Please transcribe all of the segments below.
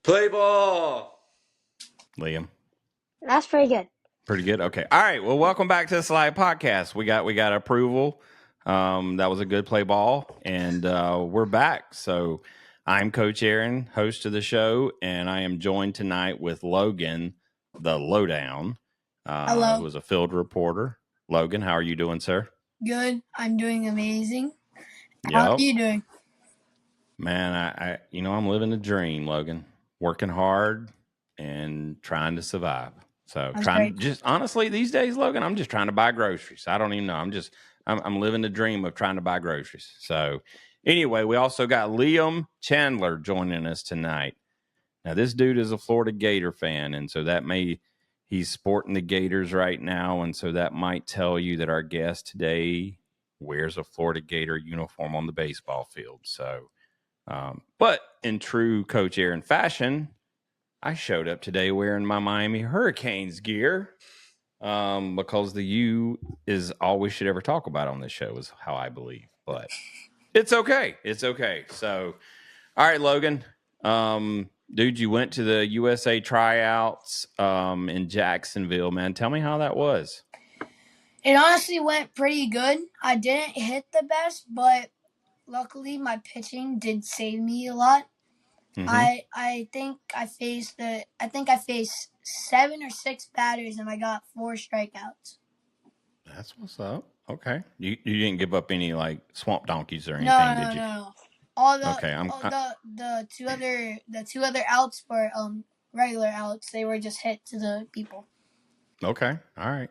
Play ball. Liam. That's pretty good. Pretty good. Okay. All right. Well, welcome back to the Slide Podcast. We got approval. That was a good play ball, and we're back. So I'm Coach Aaron, host of the show, and I am joined tonight with Logan, the Lowdown, Hello. who is a field reporter. Logan, how are you doing, sir? Good. I'm doing amazing. How are you doing? Man, I I'm living the dream, Logan. Working hard and trying to survive. So just honestly these days, Logan, I'm just trying to buy groceries. I don't even know. I'm living the dream of trying to buy groceries. So anyway, we also got Liam Chandler joining us tonight. Now this dude is a Florida Gator fan, and so he's sporting the Gators right now, and so that might tell you that our guest today wears a Florida Gator uniform on the baseball field. So but in true Coach Aaron fashion, I showed up today wearing my Miami Hurricanes gear because the U is all we should ever talk about on this show, is how I believe. But it's okay. It's okay. So, all right, Logan. Dude, you went to the USA tryouts in Jacksonville, man. Tell me how that was. It honestly went pretty good. I didn't hit the best, but luckily my pitching did save me a lot. Mm-hmm. I think I faced 7 or 6 batters and I got 4 strikeouts. That's what's up. Okay. You didn't give up any like swamp donkeys or anything, did you? No. All the the two other outs were regular outs. They were just hit to the people. Okay. All right.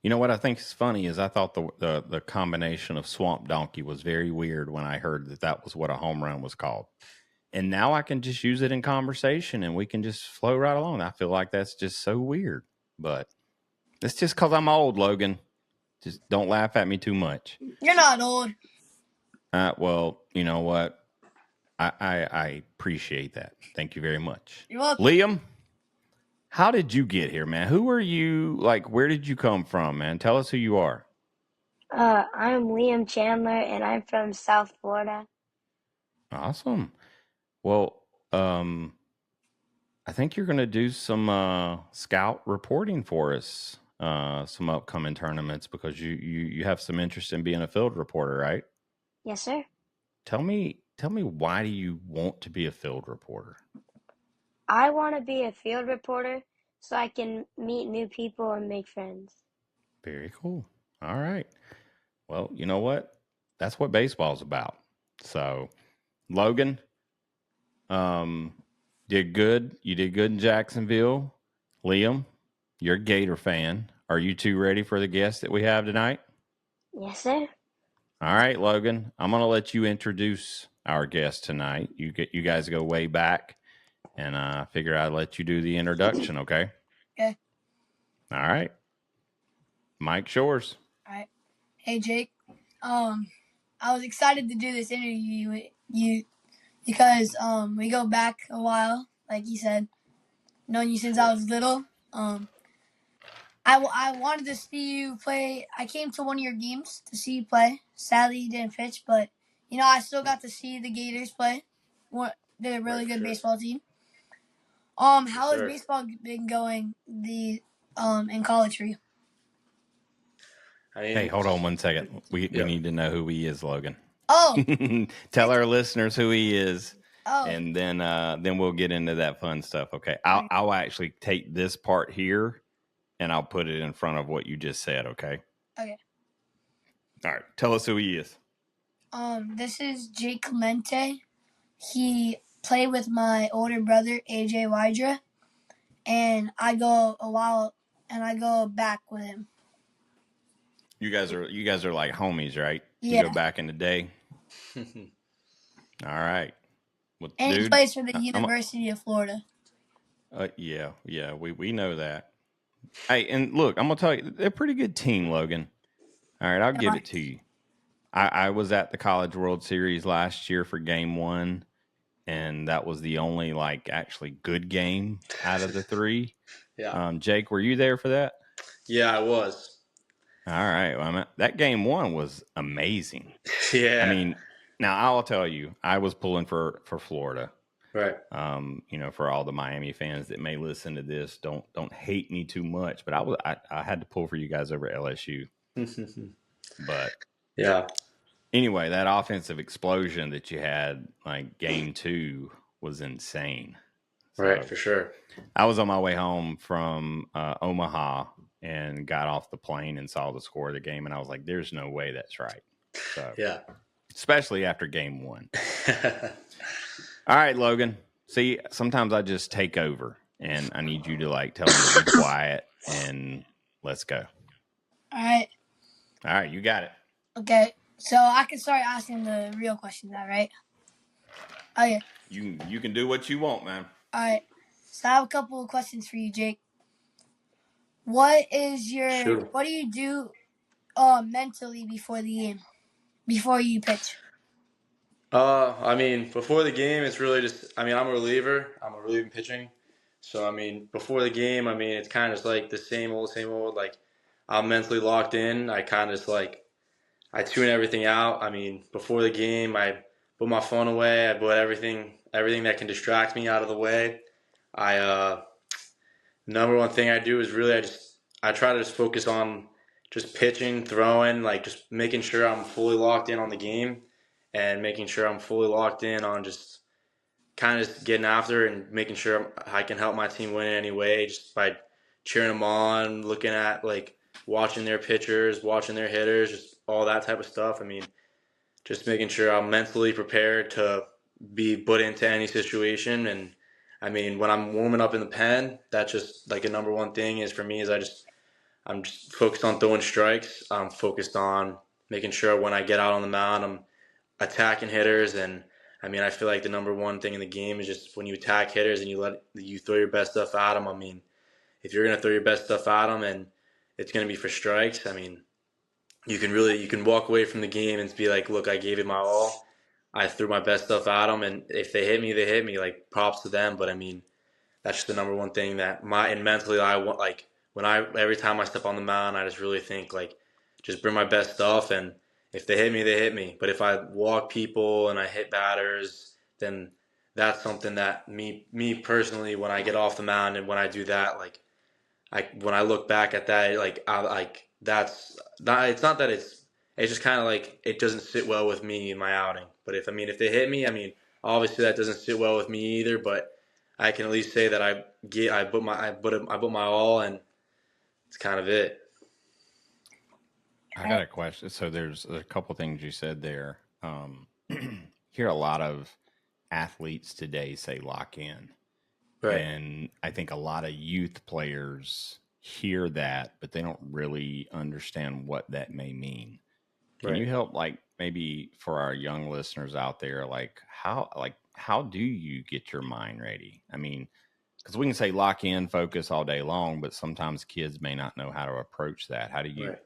You know what I think is funny is I thought the combination of swamp donkey was very weird when I heard that was what a home run was called. And now I can just use it in conversation and we can just flow right along. I feel like that's just so weird. But it's just because I'm old, Logan. Just don't laugh at me too much. You're not old. Well, you know what? I appreciate that. Thank you very much. You're welcome. Liam, how did you get here, man? Who are you? Like, where did you come from, man? Tell us who you are. I'm Liam Chandler, and I'm from South Florida. Awesome. Well, I think you're going to do some scout reporting for us, some upcoming tournaments, because you have some interest in being a field reporter, right? Yes, sir. Tell me why do you want to be a field reporter? I want to be a field reporter so I can meet new people and make friends. Very cool. All right. Well, you know what? That's what baseball's about. So, Logan, did good. You did good in Jacksonville. Liam, you're a Gator fan. Are you two ready for the guest that we have tonight? Yes, sir. All right, Logan. I'm going to let you introduce our guest tonight. You guys go way back, and I figure I'd let you do the introduction, okay? Okay. All right. Mike Shores. All right. Hey, Jake. I was excited to do this interview with you because we go back a while, like you said. Known you since I was little. I wanted to see you play. I came to one of your games to see you play. Sadly, you didn't pitch, but I still got to see the Gators play. They're a really good baseball team. How has baseball been going in college for you? Hey, hold on one second. We need to know who he is, Logan. Oh, tell our listeners who he is. Oh. And then we'll get into that fun stuff. Okay, I'll actually take this part here, and I'll put it in front of what you just said. Okay. Okay. All right. Tell us who he is. This is Jake Clemente. He played with my older brother AJ Wydra, and I go back with him. You guys are like homies, right? Yeah. You go back in the day. All right. Well, and he plays for the University of Florida. Yeah, we know that. Hey, and look, I'm gonna tell you, they're a pretty good team, Logan. All right, I'll give it to you. I was at the College World Series last year for Game 1, and that was the only actually good game out of the 3. Yeah. Jake, were you there for that? Yeah, I was. All right. Well, that Game 1 was amazing. Yeah. I mean, now I'll tell you, I was pulling for Florida. Right. For all the Miami fans that may listen to this, don't hate me too much, but I had to pull for you guys over LSU. But yeah. Anyway, that offensive explosion that you had, like game 2, was insane. Right, for sure. I was on my way home from Omaha and got off the plane and saw the score of the game, and I was like, "There's no way that's right." So yeah, especially after game 1. All right, Logan. See, sometimes I just take over, and I need you to tell me to be quiet and let's go. All right. All right, you got it. Okay, so I can start asking the real questions now, right? Okay. You can do what you want, man. All right. So I have a couple of questions for you, Jake. What do you do mentally before the game, before you pitch? Before the game, it's really just, I'm a reliever. I'm a relieving pitching. So, before the game, it's kind of just like the same old, same old. Like, I'm mentally locked in. I kind of just I tune everything out. Before the game, I put my phone away. I put everything that can distract me out of the way. Number one thing I do is really I try to just focus on just pitching, throwing, just making sure I'm fully locked in on the game and making sure I'm fully locked in on just kind of just getting after and making sure I can help my team win in any way just by cheering them on, looking at watching their pitchers, watching their hitters, just all that type of stuff. Just making sure I'm mentally prepared to be put into any situation. And when I'm warming up in the pen, that's just a number one thing is for me is I'm just focused on throwing strikes. I'm focused on making sure when I get out on the mound, I'm attacking hitters. And I feel like the number one thing in the game is just when you attack hitters and you throw your best stuff at them. If you're gonna throw your best stuff at them and it's gonna be for strikes, you can walk away from the game and be like, look, I gave it my all. I threw my best stuff at them, and if they hit me, they hit me. Props to them. But that's just the number one thing that mentally I want. Every time I step on the mound, I just really think just bring my best stuff, and if they hit me, they hit me. But if I walk people and I hit batters, then that's something that me personally, when I get off the mound and when I do that, when I look back at that, that's not. It's not that it's just kind of it doesn't sit well with me in my outing. But if they hit me, obviously that doesn't sit well with me either. But I can at least say that I put my all, and it's kind of it. I got a question. So there's a couple things you said there. Hear a lot of athletes today say lock in. Right. And I think a lot of youth players hear that, but they don't really understand what that may mean. Can you help maybe for our young listeners out there, how do you get your mind ready? Because we can say lock in, focus all day long, but sometimes kids may not know how to approach that. How do you? Right.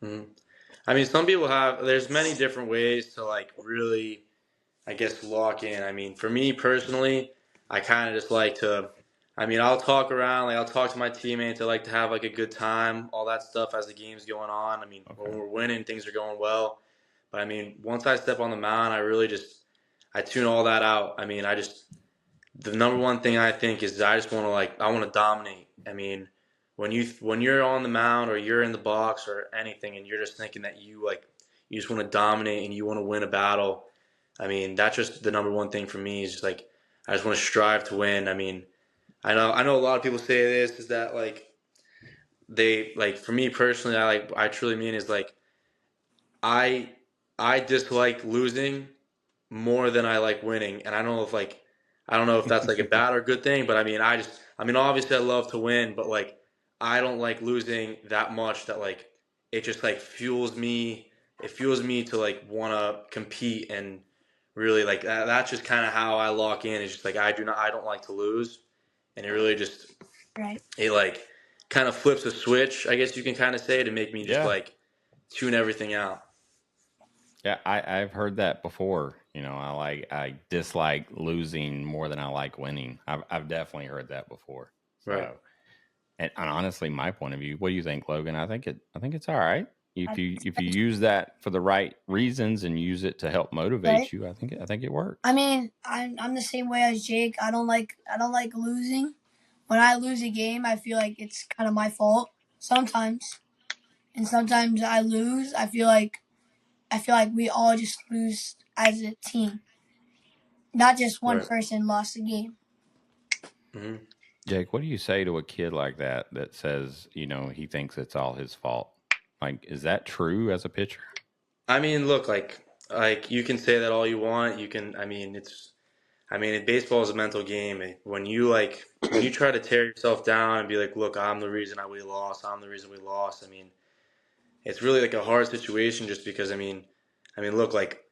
Mm-hmm. Some people there's many different ways to really, I guess, lock in. For me personally, I kind of just like to, I'll talk around, I'll talk to my teammates. I like to have a good time, all that stuff as the game's going on. Okay. When we're winning, things are going well. But once I step on the mound, I really I tune all that out. The number one thing I think is I just want to I want to dominate. When you're on the mound or you're in the box or anything, and you're just thinking that you just want to dominate and you want to win a battle. That's just the number one thing for me is just I just want to strive to win. I know a lot of people say this is that they for me personally, I truly mean is I dislike losing more than I like winning, and I don't know if that's a bad or good thing, but obviously I love to win, but I don't like losing that much that it just fuels me. It fuels me to want to compete and really that's just kind of how I lock in. It's just I don't like to lose, and it really just it kind of flips a switch, I guess you can kind of say, to make me just tune everything out. Yeah, I've heard that before. I dislike losing more than I like winning. I've definitely heard that before. So, right. And honestly, my point of view, what do you think, Logan? I think it's all right. if you use that for the right reasons and use it to help motivate you, I think it works. I mean, I'm the same way as Jake. I don't like losing. When I lose a game, I feel like it's kind of my fault sometimes, and sometimes I lose. I feel like we all just lose as a team, not just one person lost the game. Mm-hmm. Jake, what do you say to a kid like that says, he thinks it's all his fault? Like, is that true as a pitcher? I mean, look, like you can say that all you want. You can, baseball is a mental game. When you try to tear yourself down and be like, look, I'm the reason we lost. I'm the reason we lost. I mean, it's really like a hard situation just because, look, like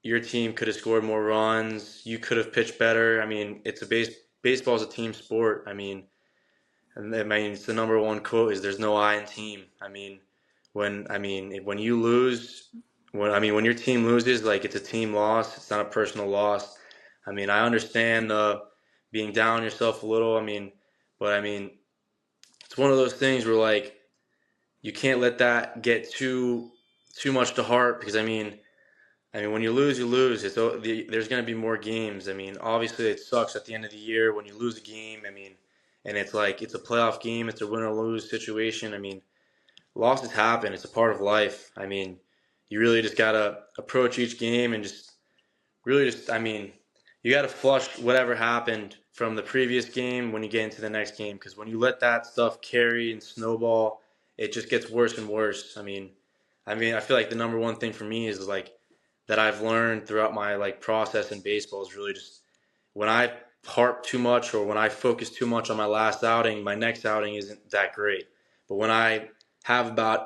your team could have scored more runs. You could have pitched better. I mean, baseball is a team sport. It's the number one quote is there's no I in team. When you lose, when your team loses, like it's a team loss. It's not a personal loss. I understand being down on yourself a little. But it's one of those things where like you can't let that get too much to heart because when you lose, you lose. There's going to be more games. Obviously it sucks at the end of the year when you lose a game. And it's like it's a playoff game. It's a win or lose situation. Losses happen. It's a part of life. You really just gotta approach each game and just really you gotta flush whatever happened from the previous game when you get into the next game. Because when you let that stuff carry and snowball, it just gets worse and worse. I feel like the number one thing for me is like that I've learned throughout my like process in baseball is really just when I harp too much or when I focus too much on my last outing, my next outing isn't that great. But when I have a bad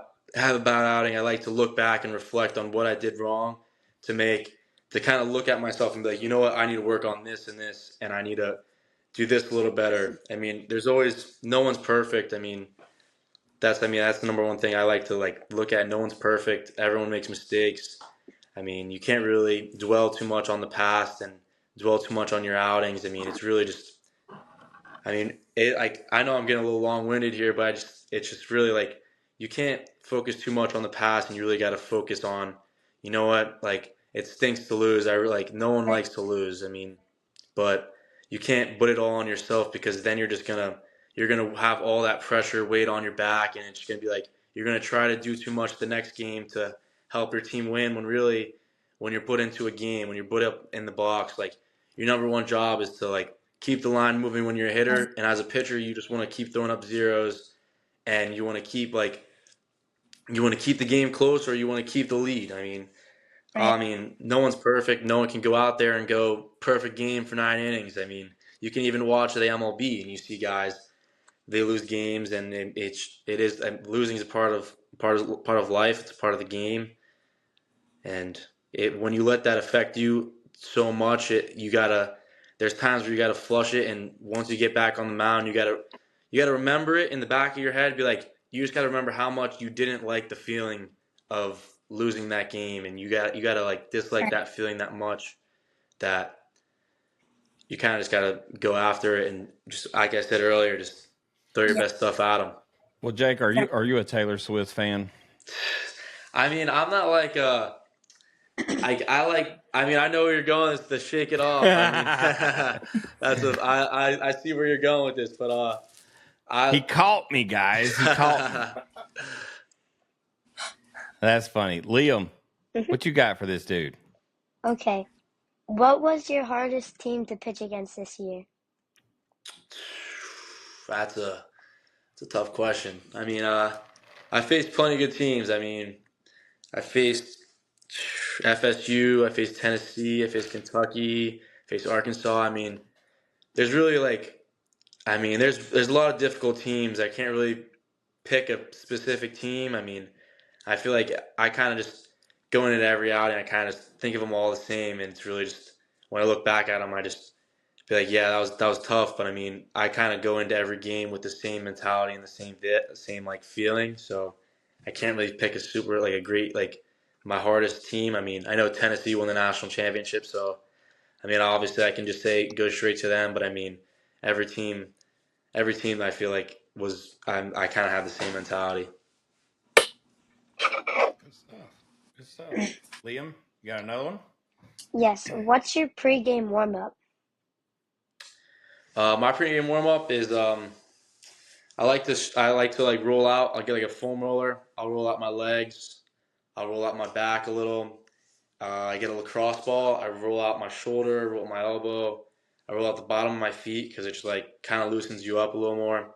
outing, I like to look back and reflect on what I did wrong to kind of look at myself and be like, you know what, I need to work on this and this, and I need to do this a little better. There's always no one's perfect. That's the number one thing I like to like look at. No one's perfect. Everyone makes mistakes. You can't really dwell too much on the past and dwell too much on your outings. It's really just, I know I'm getting a little long-winded here, but it's just really like you can't focus too much on the past, and you really got to focus on, you know what, like it stinks to lose. No one likes to lose. But you can't put it all on yourself because then you're gonna have all that pressure weight on your back, and it's just gonna be like you're gonna try to do too much the next game to help your team win when really when you're put into a game, when you're put up in the box, like your number one job is to like keep the line moving when you're a hitter, and as a pitcher you just want to keep throwing up zeros, and you want to keep the game close, or you want to keep the lead. No one's perfect. No one can go out there and go perfect game for 9 innings. You can even watch the MLB and you see guys, they lose games, and losing is a part of life. It's a part of the game, and when you let that affect you so much, there's times where you gotta flush it, and once you get back on the mound, you gotta remember it in the back of your head. Be like, you just gotta remember how much you didn't like the feeling of losing that game, and you gotta like dislike that feeling that much that you kind of just gotta go after it, and just like I said earlier, just throw your best stuff at them. Well, Jake, are you a Taylor Swift fan? I'm not like I know where you're going. It's to Shake It Off. I see where you're going with this, but he caught me, guys. He caught me. That's funny. Liam, what you got for this dude? Okay. What was your hardest team to pitch against this year? That's a tough question. I faced plenty of good teams. I faced FSU, I faced Tennessee, I faced Kentucky, I faced Arkansas. There's really there's a lot of difficult teams. I can't really pick a specific team. I feel like I kind of just go into every outing, I kind of think of them all the same, and it's really just when I look back at them, I just be like, yeah, that was tough. But I kind of go into every game with the same mentality and the same like feeling. So I can't really pick a great like my hardest team. I know Tennessee won the national championship, so obviously I can just say go straight to them. But every team I feel like I kind of have the same mentality. Good stuff. Liam, you got another one? Yes. What's your pregame warm up? My pregame warm up is I like to like roll out. I'll get like a foam roller. I'll roll out my legs. I'll roll out my back a little. I get a lacrosse ball. I roll out my shoulder, roll my elbow. I roll out the bottom of my feet because it just like kind of loosens you up a little more.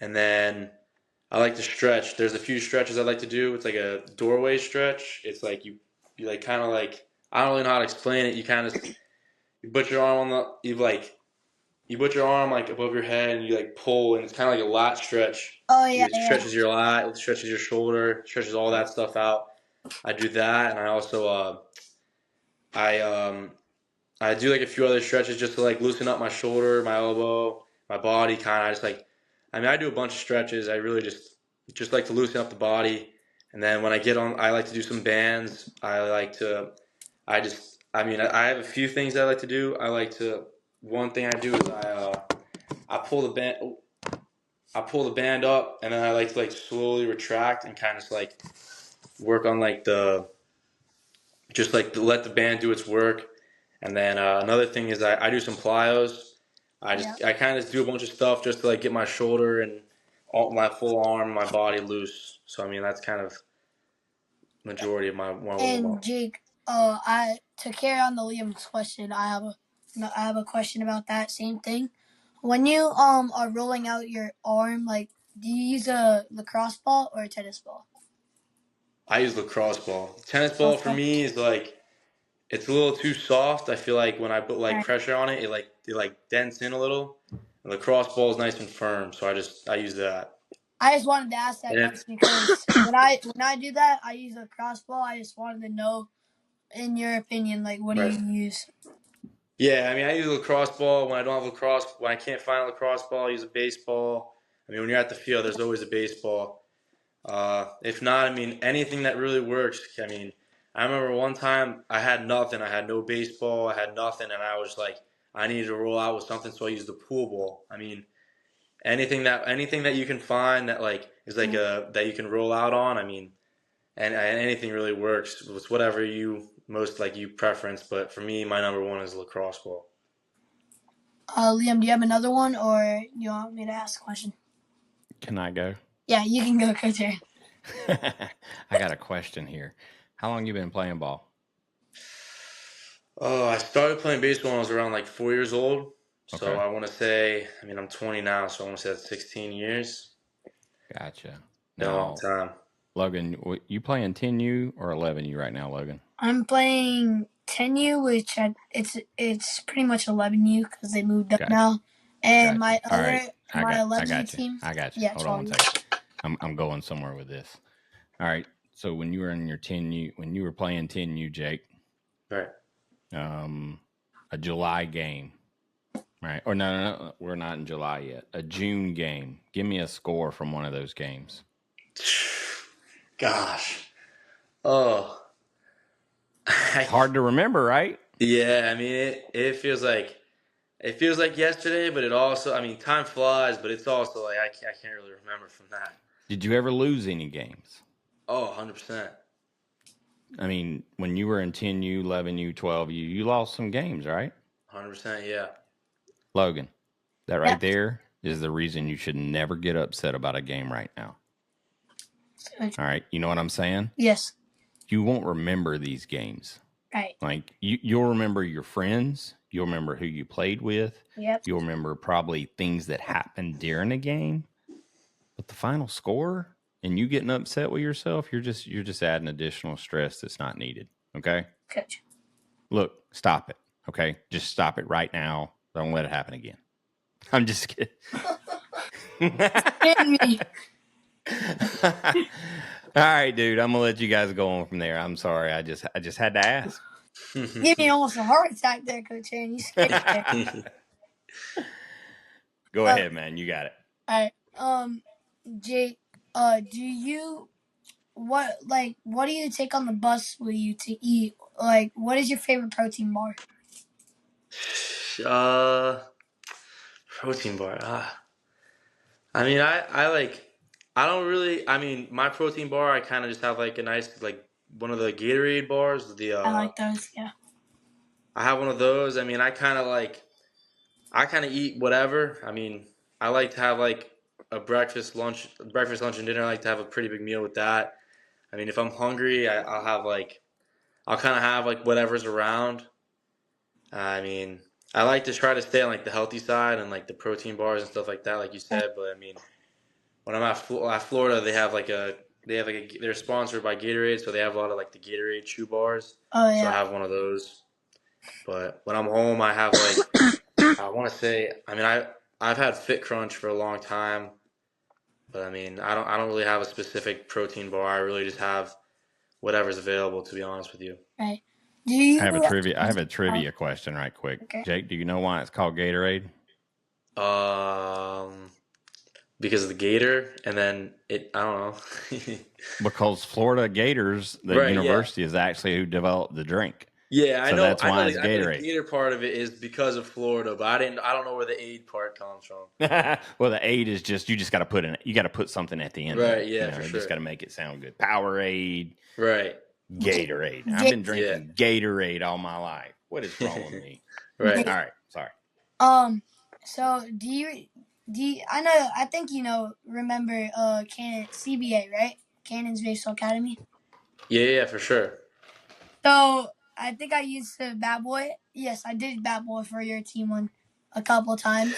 And then I like to stretch. There's a few stretches I like to do. It's like a doorway stretch. It's like you like kind of like I don't really know how to explain it. You kind of you put your arm on the you put your arm like above your head and you like pull and it's kind of like a lat stretch. Oh yeah, It stretches your lat, it stretches your shoulder, stretches all that stuff out. I do that, and I also I I do like a few other stretches just to like loosen up my shoulder, my elbow, my body. Kind of, I just like I mean I do a bunch of stretches. I really just like to loosen up the body, and then when I get on, I like to do some bands. I like to I mean I have a few things I like to do. I like to one thing I do is I pull the band. I pull the band up, and then I like to like slowly retract and kind of just like work on like the just like to let the band do its work. And then another thing is I do some plyos. I kind of do a bunch of stuff just to like get my shoulder and all, my full arm, my body loose. So I mean that's kind of majority of my warm And up. Jake, I to carry on the Liam's question, I have a question about that same thing. When you are rolling out your arm, like, do you use a lacrosse ball or a tennis ball? I use lacrosse ball. Tennis ball for me is like it's a little too soft. I feel like when I put like pressure on it, it like dents in a little. And the cross ball is nice and firm, so I use that. I just wanted to ask that And question because when I do that, I use a cross ball. I just wanted to know, in your opinion, like, what do right. you use? Yeah, I mean, I use a lacrosse ball when I don't have lacrosse. When I can't find a lacrosse ball, I use a baseball. I mean, when you're at the field, there's always a baseball. If not, I mean, anything that really works. I mean, I remember one time I had nothing. I had no baseball. I had nothing, and I was like, I needed to roll out with something, so I used the pool ball. I mean, anything that you can find that like is like a that you can roll out on. I mean, and anything really works. It's whatever you most like you preference. But for me, my number one is lacrosse ball. Liam, do you have another one, or you want me to ask a question? Can I go? Yeah, you can go, Coach Aaron. I got a question here. How long you been playing ball? Oh, I started playing baseball when I was around like 4 years old. So Okay. I want to say, I mean, I'm 20 now, so I want to say that's 16 years. Gotcha. Been a long Now, time. Logan, you playing 10U or 11U right now, Logan? I'm playing 10U, which it's pretty much 11U because they moved up now. And my other my 11U team. I got you. Yeah, Hold on one second. I'm going somewhere with this. All right. So when you were in your 10U, when you were playing 10U, Jake, Right. A July game, right? Or no, we're not in July yet. A June game. Give me a score from one of those games. Gosh. Oh. Hard to remember, right? Yeah, I mean, it feels like yesterday, but it also, I mean, time flies, but it's also like I can't really remember from that. Did you ever lose any games? Oh, 100%. I mean, when you were in 10U, 11U, 12U, you lost some games, right? 100%, yeah. Logan, that right there is the reason you should never get upset about a game right now. All right. You know what I'm saying? Yes. You won't remember these games. Right. Like you'll remember your friends. You'll remember who you played with. Yep. You'll remember probably things that happened during a game. But the final score and you getting upset with yourself, you're just adding additional stress that's not needed. Okay? Coach. Look, stop it. Okay? Just stop it right now. Don't let it happen again. I'm just kidding. All right, dude. I'm gonna let you guys go on from there. I'm sorry. I just had to ask. Give me almost a heart attack there, Coach Aaron. You scared me. Go ahead, man. You got it. All right. Jake, what do you take on the bus with you to eat? Like, what is your favorite protein bar? Protein bar. I mean, I don't really. I mean, my protein bar, I kind of just have like a nice like one of the Gatorade bars. I like those. Yeah. I have one of those. I mean, I kind of eat whatever. I mean, I like to have like a breakfast, lunch, and dinner. I like to have a pretty big meal with that. I mean, if I'm hungry, I'll kind of have like whatever's around. I mean, I like to try to stay on like the healthy side and like the protein bars and stuff like that, like you said. But I mean, when I'm at Florida, they're sponsored by Gatorade, so they have a lot of like the Gatorade chew bars. Oh So I yeah. have one of those. But when I'm home, I have like I want to say, I mean, I've had Fit Crunch for a long time, but I mean, I don't really have a specific protein bar. I really just have whatever's available, to be honest with you. Right. Do you? I have a trivia question right quick. Okay. Jake, do you know why it's called Gatorade? Um, because of the gator, and then I don't know. Because Florida Gators, the Right, yeah. university, is actually who developed the drink. Yeah, So that's why it's I know the Gatorade. gator part of it is because of Florida, but I don't know where the aid part comes from. Well, the aid is just you just got to put something at the end. Right, of it. yeah, You know, for you sure. just got to make it sound good. Powerade, Right, Gatorade. I've been drinking Gatorade all my life. What is wrong with me? right. All right, sorry. So do you? I think remember CBA, right? Cannon's Baseball Academy. Yeah, for sure. So I think I used to bat boy. Yes, I did bat boy for your team a couple times.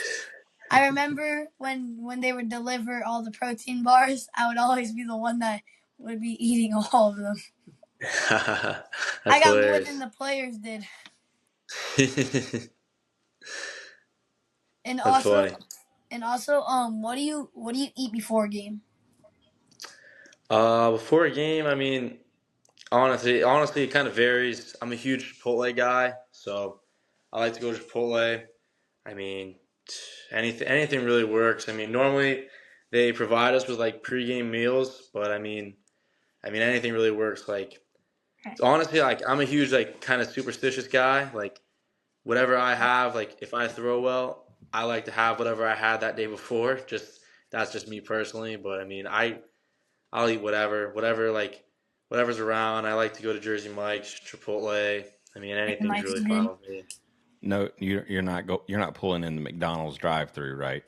I remember when they would deliver all the protein bars, I would always be the one that would be eating all of them. I got more than the players did. And That's also, funny. what do you eat before a game? Before a game, I mean, honestly, it kind of varies. I'm a huge Chipotle guy, so I like to go to Chipotle. I mean, anything really works. I mean, normally they provide us with like pregame meals, but anything really works. Like, honestly, like I'm a huge like kind of superstitious guy. Like, whatever I have, like if I throw well, I like to have whatever I had that day before. Just that's just me personally, but I mean, I'll eat whatever's around. I like to go to Jersey Mike's, Chipotle. I mean, anything's really fine with me. No, you're not pulling in the McDonald's drive-through, right?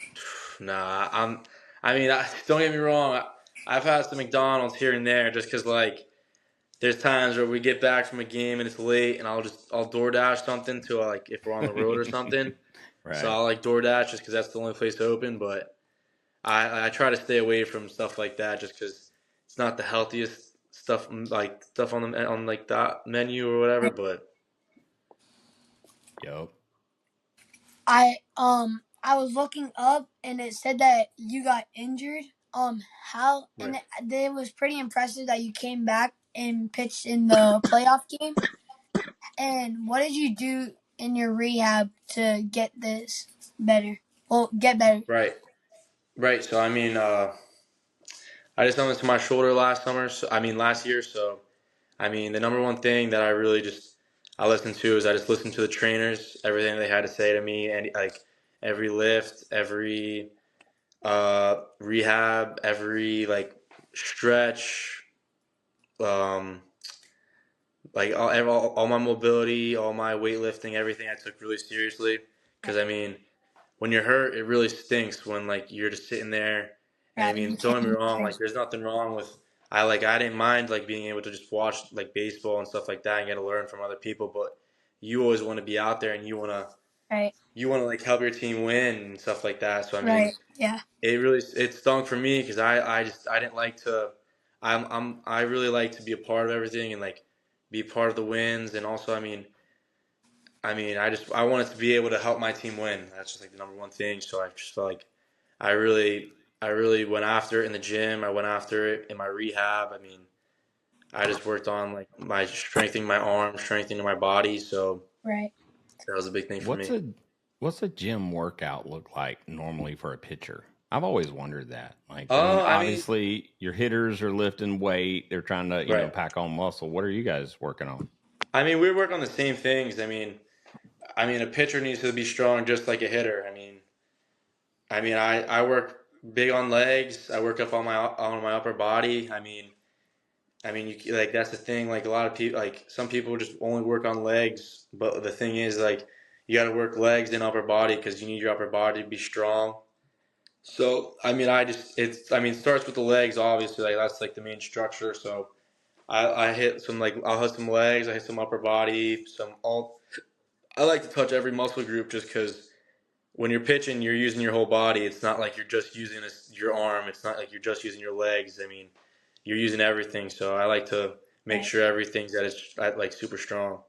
Nah, don't get me wrong. I've had some McDonald's here and there just because, like, there's times where we get back from a game and it's late, and I'll DoorDash something to like if we're on the road or something. Right. So I'll like DoorDash just because that's the only place open. But I try to stay away from stuff like that just because it's not the healthiest stuff on like that menu or whatever. But Yo. I was looking up and it said that you got injured. How and it was pretty impressive that you came back and pitched in the playoff game. And what did you do in your rehab to get this better? Well, get better. Right. So I mean, I just done this to my shoulder last year. So I mean, the number one thing that I listened to is I just listened to the trainers, everything they had to say to me, and like every lift, every rehab, every like stretch, like all my mobility, all my weightlifting, everything I took really seriously. Because I mean, when you're hurt, it really stinks when like you're just sitting there. And I mean, don't get me wrong, like there's nothing wrong with I didn't mind like being able to just watch like baseball and stuff like that and get to learn from other people, but you always want to be out there and you want to like help your team win and stuff like that. So I mean, it stunk for me because I didn't like to I really like to be a part of everything and like be part of the wins, and also I wanted to be able to help my team win. That's just like the number one thing. So I just felt like I really went after it in the gym. I went after it in my rehab. I mean, I just worked on like my strengthening my arms, strengthening my body. So that was a big thing for me. What's a gym workout look like normally for a pitcher? I've always wondered that. Like, obviously your hitters are lifting weight. They're trying to, pack on muscle. What are you guys working on? I mean, we work on the same things. I mean, a pitcher needs to be strong just like a hitter. I work big on legs. I work up on my upper body. I mean, like that's the thing. Like a lot of people, like some people just only work on legs, but the thing is, like you got to work legs and upper body because you need your upper body to be strong. So I mean, it starts with the legs, obviously. Like that's like the main structure. So I hit some like I'll hit some legs, I hit some upper body, some all. I like to touch every muscle group just because when you're pitching, you're using your whole body. It's not like you're just using your arm. It's not like you're just using your legs. I mean, you're using everything. So I like to make Right. sure everything's that is like super strong.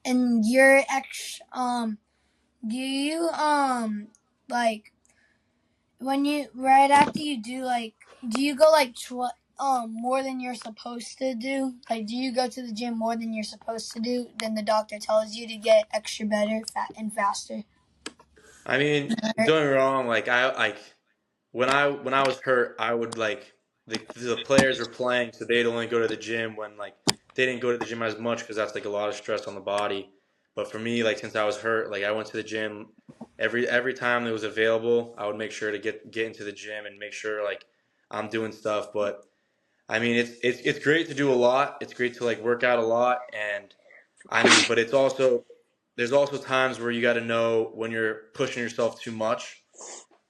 And your do you like when you right after you do like do you go like more than you're supposed to do? Like, do you go to the gym more than you're supposed to do than the doctor tells you to get extra better and faster? I mean, don't get me wrong. Like when I was hurt, I would like the players were playing, so they'd only go to the gym when like they didn't go to the gym as much because that's like a lot of stress on the body. But for me, like since I was hurt, like I went to the gym every time it was available. I would make sure to get into the gym and make sure like I'm doing stuff. But I mean, it's great to do a lot. It's great to like work out a lot, and I mean, but it's also there's also times where you got to know when you're pushing yourself too much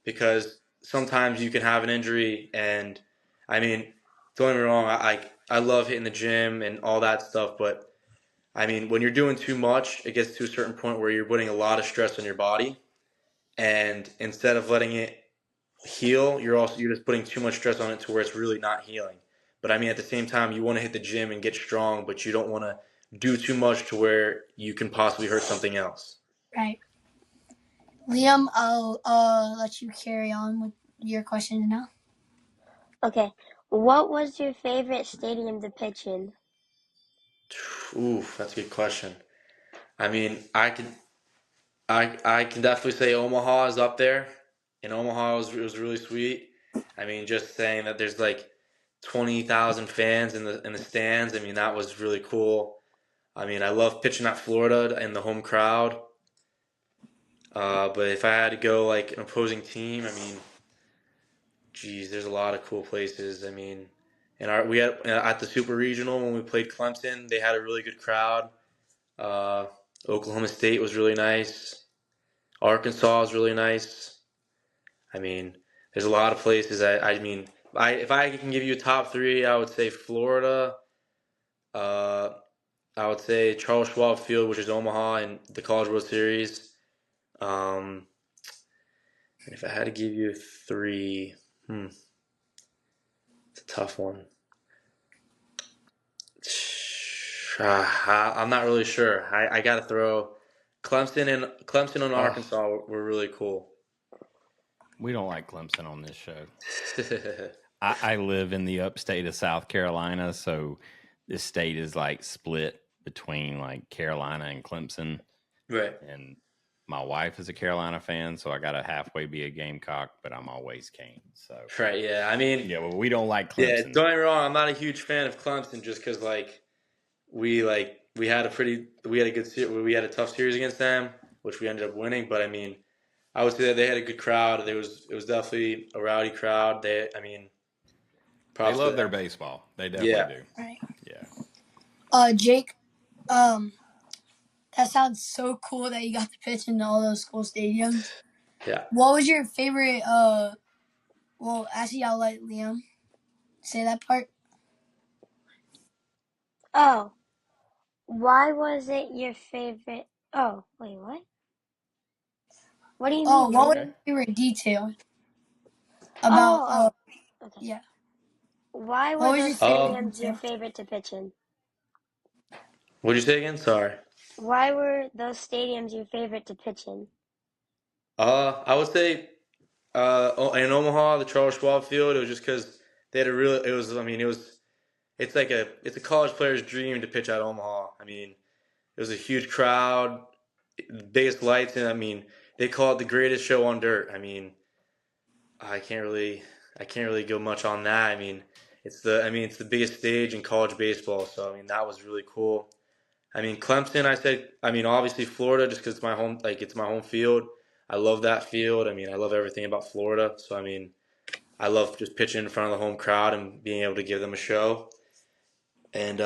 because sometimes you can have an injury. And I mean, don't get me wrong, I love hitting the gym and all that stuff, but I mean, when you're doing too much, it gets to a certain point where you're putting a lot of stress on your body, and instead of letting it heal, you're just putting too much stress on it to where it's really not healing. But I mean, at the same time, you want to hit the gym and get strong, but you don't want to do too much to where you can possibly hurt something else. Right. Liam, I'll let you carry on with your question now. Okay. What was your favorite stadium to pitch in? Ooh, that's a good question. I mean, I can definitely say Omaha is up there. And Omaha was really sweet. I mean, just saying that there's like 20,000 fans in the stands. I mean, that was really cool. I mean, I love pitching at Florida and the home crowd. But if I had to go like an opposing team, I mean, geez, there's a lot of cool places. I mean, and we had at the Super Regional when we played Clemson, they had a really good crowd. Uh, Oklahoma State was really nice. Arkansas is really nice. I mean, there's a lot of places. I mean, if I can give you a top three, I would say Florida. Uh, I would say Charles Schwab Field, which is Omaha, and the College World Series. And if I had to give you three, it's a tough one. I'm not really sure. I got to throw Clemson and Arkansas were really cool. We don't like Clemson on this show. I live in the upstate of South Carolina, so this state is like split between like Carolina and Clemson. Right. And my wife is a Carolina fan, so I got to halfway be a Gamecock, but I'm always Cane. So right, yeah. I mean, yeah, well, we don't like Clemson. Yeah, don't get me wrong. I'm not a huge fan of Clemson just because we had a good series. We had a tough series against them, which we ended up winning. But I mean, I would say that they had a good crowd. It was definitely a rowdy crowd. They love their baseball. They definitely do. Right. Yeah. Jake, that sounds so cool that you got to pitch in all those cool stadiums. Yeah. What was your favorite? Well, actually, I'll let Liam say that part. Oh, why was it your favorite? Oh, wait, what? What do you mean? What was your favorite detail about? Okay. Yeah. Why were those stadiums your favorite to pitch in? What'd you say again? Sorry. Why were those stadiums your favorite to pitch in? I would say in Omaha, the Charles Schwab Field. It was just because they had a real. It was. I mean, it's a college player's dream to pitch at Omaha. I mean, it was a huge crowd, biggest lights, and I mean, they call it the greatest show on dirt. I mean, I can't really go much on that. I mean, it's the biggest stage in college baseball. So I mean, that was really cool. I mean, Clemson. I mean, obviously Florida, just because it's my home field. I love that field. I mean, I love everything about Florida. So I mean, I love just pitching in front of the home crowd and being able to give them a show. And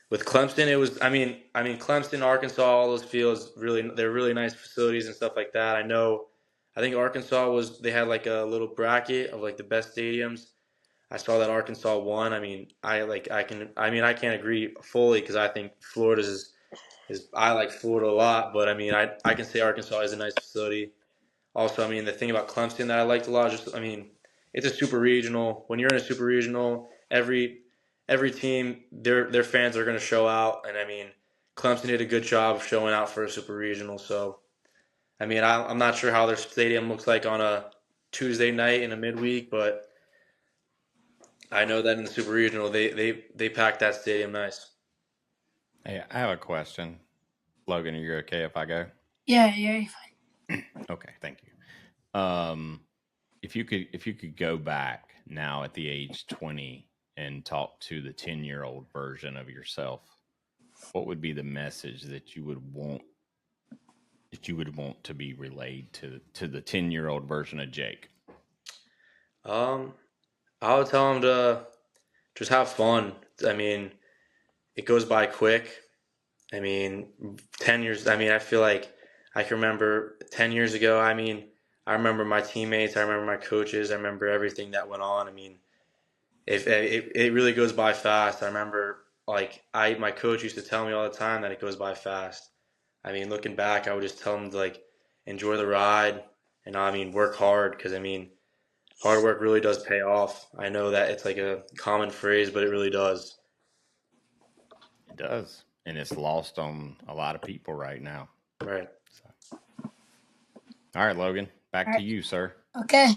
with Clemson, it was. Clemson, Arkansas, all those fields they're really nice facilities and stuff like that. I know. I think Arkansas they had like a little bracket of like the best stadiums. I saw that Arkansas won. I can't agree fully because I think Florida's I like Florida a lot, but I can say Arkansas is a nice facility. Also, the thing about Clemson that I liked a lot is it's a super regional. When you're in a super regional, every team their fans are going to show out, and Clemson did a good job of showing out for a super regional. So I'm not sure how their stadium looks like on a Tuesday night in a midweek, but I know that in the super regional they packed that stadium nice. Hey, I have a question. Logan, are you okay if I go? Yeah, you're fine. Okay, thank you. If you could go back now at the age 20 and talk to the 10-year-old version of yourself, what would be the message that you would want to be relayed to the 10-year-old version of Jake? I would tell him to just have fun. It goes by quick. 10 years, I feel like I can remember 10 years ago. I remember my teammates, I remember my coaches, I remember everything that went on. If it really goes by fast. I remember my coach used to tell me all the time that it goes by fast. Looking back, I would just tell him to enjoy the ride and work hard because hard work really does pay off. I know that it's like a common phrase, but it really does. It does, and it's lost on a lot of people right now. Right. So. All right, Logan, back to you, sir. Okay.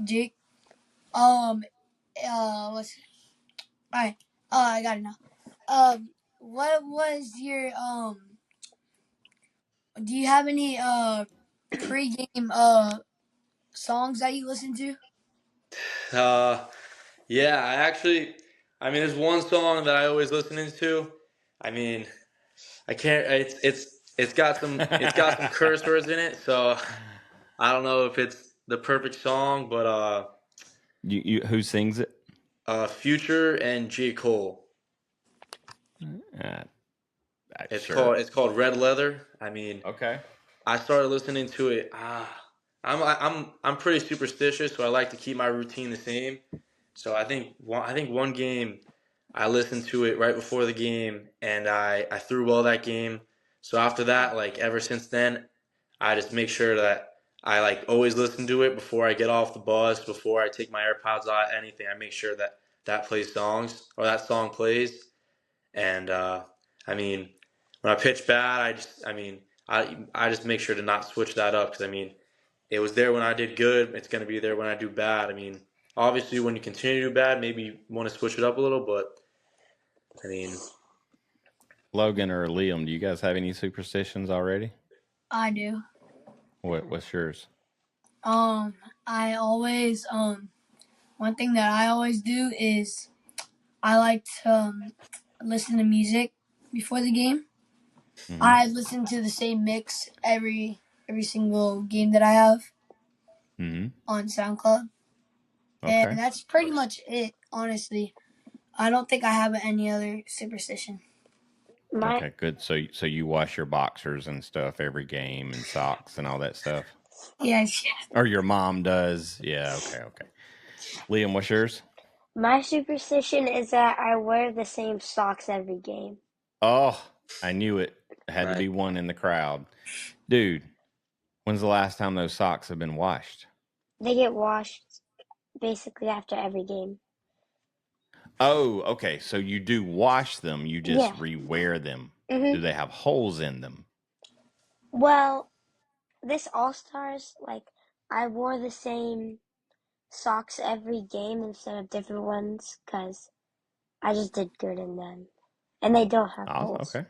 Jake. Let's see. All right. I got it now. What was your Do you have any pregame songs that you listen to? Yeah, there's one song that I always listen to. I can't. It's got some curse words in it, so I don't know if it's the perfect song, but you who sings it? Future and J. Cole. Sure. It's called Red Leather. Okay. I started listening to it. I'm pretty superstitious, so I like to keep my routine the same. So I think one game I listened to it right before the game, and I threw well that game. So after that, ever since then, I just make sure that I always listen to it before I get off the bus, before I take my AirPods out, anything. I make sure that plays songs or that song plays. And when I pitch bad, I just make sure to not switch that up because it was there when I did good. It's going to be there when I do bad. Obviously, when you continue to do bad, maybe you want to switch it up a little, but Logan or Liam, do you guys have any superstitions already? I do. What's yours? I always one thing that I always do is I like to listen to music before the game. Mm-hmm. I listen to the same mix every single game that I have on SoundCloud. Okay. And that's pretty much it, honestly. I don't think I have any other superstition. Okay, good. So you wash your boxers and stuff every game and socks and all that stuff? Yes. Or your mom does? Yeah, okay. Liam, what's yours? My superstition is that I wear the same socks every game. Oh, I knew it. It had to be one in the crowd. Dude, when's the last time those socks have been washed? They get washed basically after every game. Oh, okay. So you do wash them. You just rewear them. Mm-hmm. Do they have holes in them? Well, this All-Stars, I wore the same socks every game instead of different ones because I just did good in them. And they don't have holes. Okay.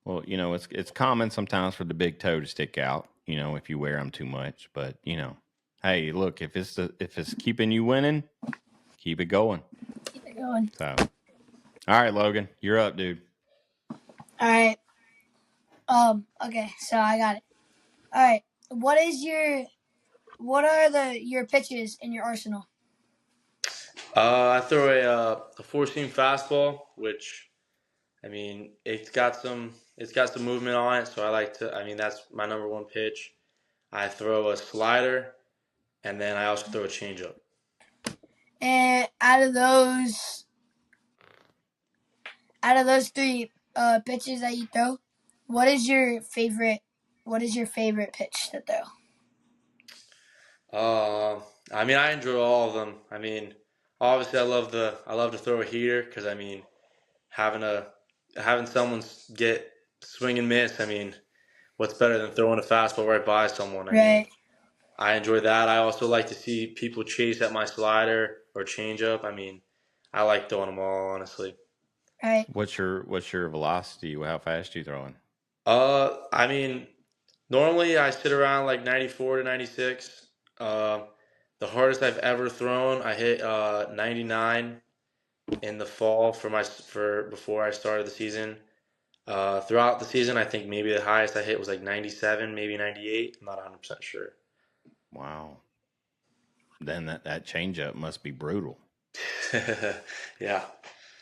Well, it's common sometimes for the big toe to stick out, if you wear them too much. But, hey, look, if it's keeping you winning, keep it going. Keep it going. So, all right, Logan, you're up, dude. All right. Okay, so I got it. All right. What are your pitches in your arsenal? I throw a four-seam fastball, which I mean it's got some movement on it, so I like to. I mean that's my number one pitch. I throw a slider, and then I also throw a changeup. And out of those three pitches that you throw, what is your favorite? What is your favorite pitch to throw? I mean I enjoy all of them. I mean obviously I love to throw a heater because I mean having a having someone get swing and miss. I mean what's better than throwing a fastball right by someone? I mean Right. I enjoy that. I also like to see people chase at my slider or changeup. I mean, I like throwing them all, honestly. Right. What's your velocity? How fast are you throwing? I mean, normally I sit around like 94 to 96. Uh, the hardest I've ever thrown, I hit 99 in the fall for before I started the season. Throughout the season, I think maybe the highest I hit was like 97, maybe 98. I'm not 100% sure. Wow. Then that changeup must be brutal. Yeah.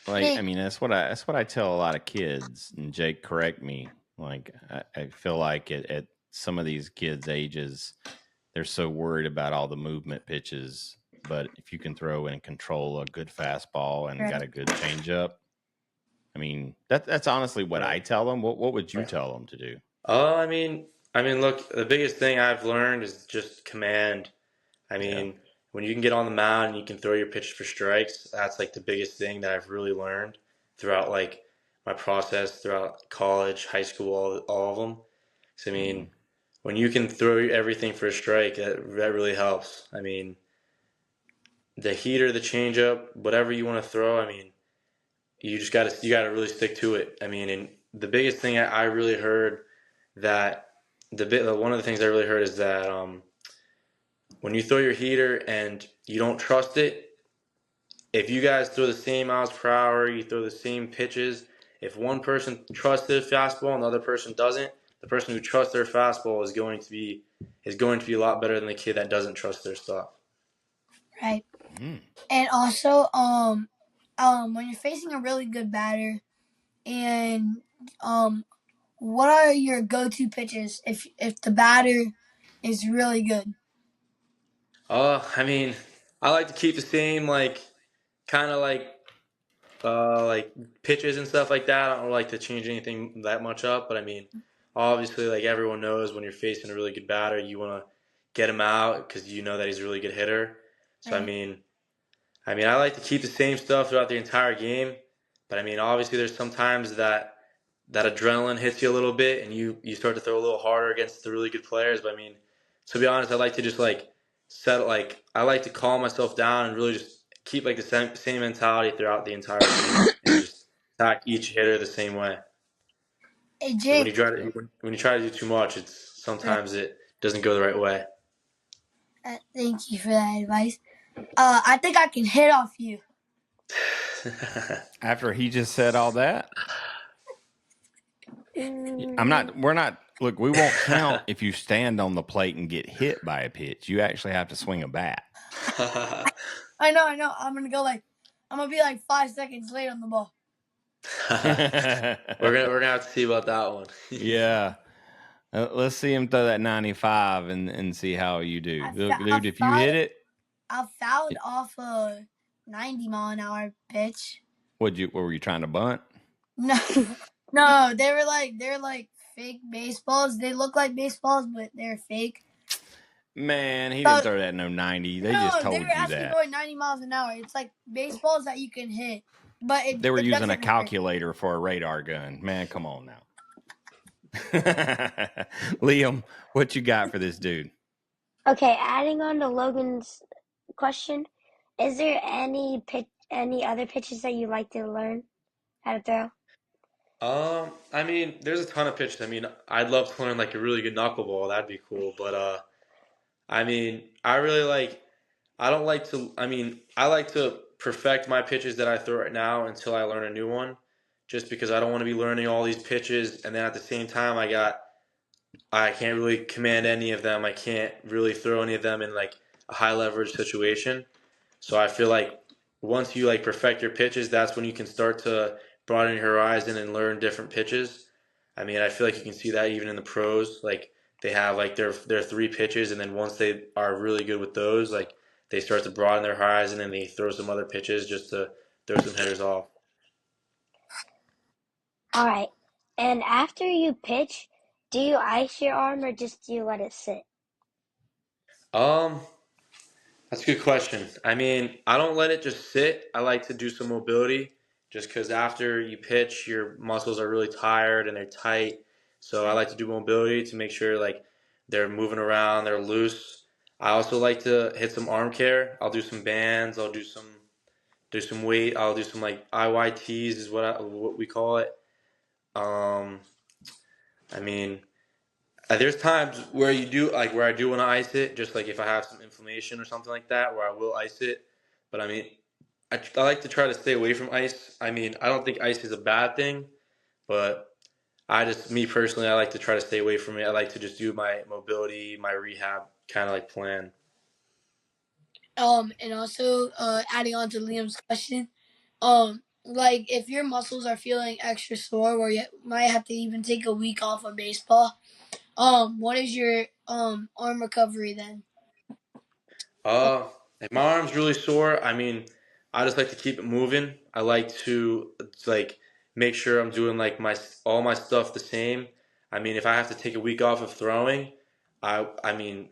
Like, I mean, that's what I tell a lot of kids. And Jake, correct me. Like, I feel like at some of these kids' ages, they're so worried about all the movement pitches. But if you can throw and control a good fastball and got a good changeup, I mean, that's honestly what I tell them. What would you tell them to do? Look, the biggest thing I've learned is just command. I Yeah. mean, when you can get on the mound and you can throw your pitches for strikes, that's like the biggest thing that I've really learned throughout like my process throughout college, high school, all of them. So I mean, when you can throw everything for a strike, that really helps. I mean, the heater, the changeup, whatever you want to throw, I mean, you gotta really stick to it. I mean, and the biggest thing I really heard that one of the things I really heard is that when you throw your heater and you don't trust it, if you guys throw the same miles per hour, you throw the same pitches, if one person trusts their fastball and the other person doesn't, the person who trusts their fastball is going to be a lot better than the kid that doesn't trust their stuff. Right. And also, when you're facing a really good batter, and what are your go-to pitches if the batter is really good? I mean, I like to keep the same kind of like pitches and stuff like that. I don't like to change anything that much up, but I mean, obviously, like everyone knows, when you're facing a really good batter, you want to get him out because you know that he's a really good hitter. So Right. I like to keep the same stuff throughout the entire game, but I mean, obviously, there's sometimes that adrenaline hits you a little bit, and you start to throw a little harder against the really good players. But I mean, to be honest, I like to just I like to calm myself down and really just keep like the same mentality throughout the entire game and just attack each hitter the same way. Hey Because Jake. when you try to do too much, sometimes it doesn't go the right way. Thank you for that advice. I think I can hit off you. After he just said all that, we're not, look, we won't count if you stand on the plate and get hit by a pitch. You actually have to swing a bat. I know. I'm gonna be like 5 seconds late on the ball. We're gonna have to see about that one. Yeah. Let's see him throw that 95 and see how you do. Look, dude, if you hit it. I fouled off a 90-mile-an-hour pitch. What were you trying to bunt? No, they were like fake baseballs. They look like baseballs, but they're fake. Man, he didn't throw that no 90. They just told you that. They were actually going 90 miles an hour. It's like baseballs that you can hit, but they were using a calculator for a radar gun. Man, come on now. Liam, what you got for this dude? Okay, adding on to Logan's question, is there any other pitches that you like to learn how to throw? I mean, there's a ton of pitches. I mean, I'd love to learn like a really good knuckleball. That'd be cool. But I mean, I don't like to. I mean, I like to perfect my pitches that I throw right now until I learn a new one. Just because I don't want to be learning all these pitches, and then at the same time, I can't really command any of them. I can't really throw any of them in like a high leverage situation. So I feel like once you like perfect your pitches, that's when you can start to broaden your horizon and learn different pitches. I mean, I feel like you can see that even in the pros. Like they have like their three pitches, and then once they are really good with those, like they start to broaden their horizon and they throw some other pitches just to throw some hitters off. All right. And after you pitch, do you ice your arm or just do you let it sit? Um, that's a good question. I mean, I don't let it just sit. I like to do some mobility just because after you pitch, your muscles are really tired and they're tight. So I like to do mobility to make sure like they're moving around, they're loose. I also like to hit some arm care. I'll do some bands. I'll do some weight. I'll do some like IYTs is what we call it. Um, I mean, there's times where you do like where I do want to ice it, just like if I have some inflammation or something like that, where I will ice it. But I mean, I like to try to stay away from ice. I mean, I don't think ice is a bad thing, but me personally, I like to try to stay away from it. I like to just do my mobility, my rehab kind of like plan. And also, adding on to Liam's question, like if your muscles are feeling extra sore, or you might have to even take a week off of baseball, what is your arm recovery then? If my arm's really sore, I mean, I just like to keep it moving. I like to like make sure I'm doing like my all my stuff the same. I mean, if I have to take a week off of throwing, I mean,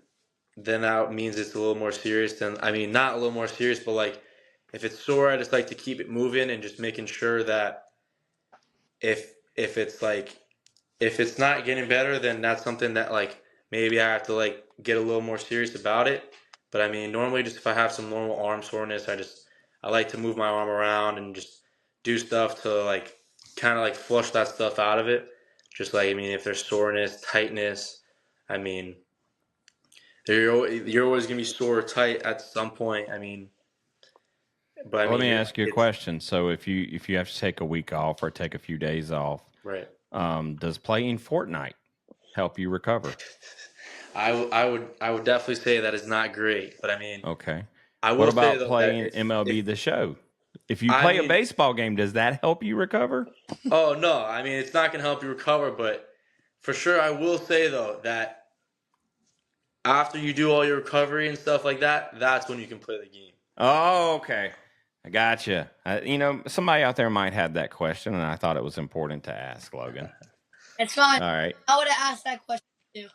then that means it's a little more serious than I mean, not a little more serious, but like if it's sore, I just like to keep it moving and just making sure that if it's like if it's not getting better, then that's something that like maybe I have to like get a little more serious about it. But I mean, normally just if I have some normal arm soreness, I like to move my arm around and just do stuff to like kind of like flush that stuff out of it. Just like I mean, if there's soreness, tightness, I mean, you're always gonna be sore or tight at some point. I mean, but I Well, let mean, me you're ask you a it's question. So if you have to take a week off or take a few days off, right. does playing Fortnite help you recover? I would definitely say that is not great, but I mean, Okay. I What will say about though that playing MLB if The Show? If you I play a mean, baseball game, does that help you recover? oh no, I mean it's not gonna help you recover, but for sure I will say though that after you do all your recovery and stuff like that, that's when you can play the game. Oh, okay. I gotcha. You know, somebody out there might have that question, and I thought it was important to ask, Logan. It's fine. All right. I would have asked that question too.